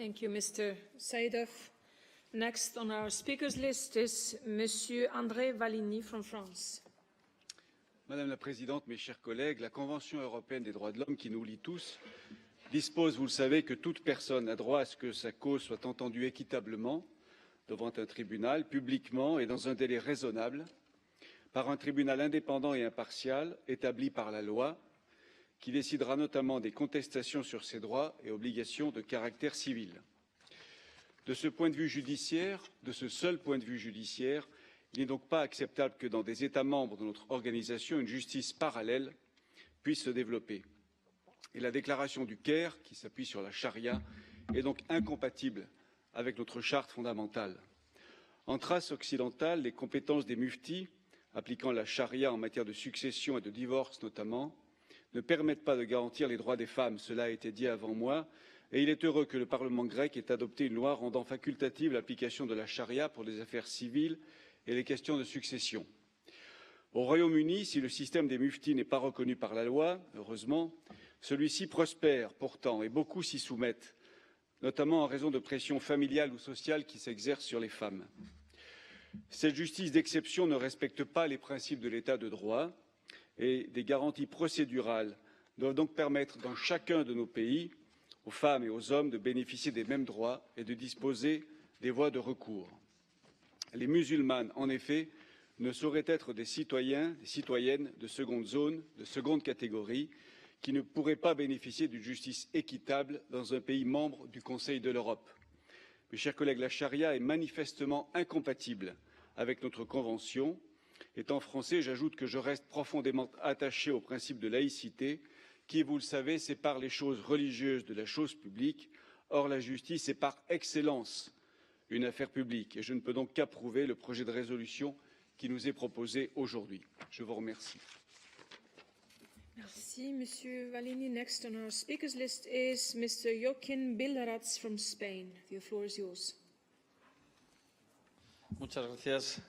Thank you, Mr. Saïdov. Next on our speakers list is Monsieur André Valigny from France. Madame la Présidente, mes chers collègues, la Convention européenne des droits de l'homme, qui nous lie tous, dispose, vous le savez, que toute personne a droit à ce que sa cause soit entendue équitablement devant un tribunal, publiquement et dans un délai raisonnable, par un tribunal indépendant et impartial établi par la loi, qui décidera notamment des contestations sur ses droits et obligations de caractère civil. De ce point de vue judiciaire, de ce seul point de vue judiciaire, il n'est donc pas acceptable que dans des États membres de notre organisation, une justice parallèle puisse se développer. Et la déclaration du Caire, qui s'appuie sur la charia, est donc incompatible avec notre charte fondamentale. En Thrace occidentale, les compétences des muftis, appliquant la charia en matière de succession et de divorce notamment, ne permettent pas de garantir les droits des femmes, cela a été dit avant moi, et il est heureux que le Parlement grec ait adopté une loi rendant facultative l'application de la charia pour les affaires civiles et les questions de succession. Au Royaume-Uni, si le système des muftis n'est pas reconnu par la loi, heureusement, celui-ci prospère pourtant et beaucoup s'y soumettent, notamment en raison de pressions familiales ou sociales qui s'exercent sur les femmes. Cette justice d'exception ne respecte pas les principes de l'état de droit et des garanties procédurales doivent donc permettre dans chacun de nos pays aux femmes et aux hommes de bénéficier des mêmes droits et de disposer des voies de recours. Les musulmanes, en effet, ne sauraient être des citoyens, des citoyennes de seconde zone, de seconde catégorie, qui ne pourraient pas bénéficier d'une justice équitable dans un pays membre du Conseil de l'Europe. Mes chers collègues, la charia est manifestement incompatible avec notre Convention. Étant français, j'ajoute que je reste profondément attaché au principe de laïcité qui, vous le savez, sépare les choses religieuses de la chose publique. Or, la justice est par excellence une affaire publique et je ne peux donc qu'approuver le projet de résolution qui nous est proposé aujourd'hui. Je vous remercie. Merci, Monsieur Valigny. Next on our speakers list is Mr. Joaquín Bildarratz from Spain. The floor is yours. Muchas gracias,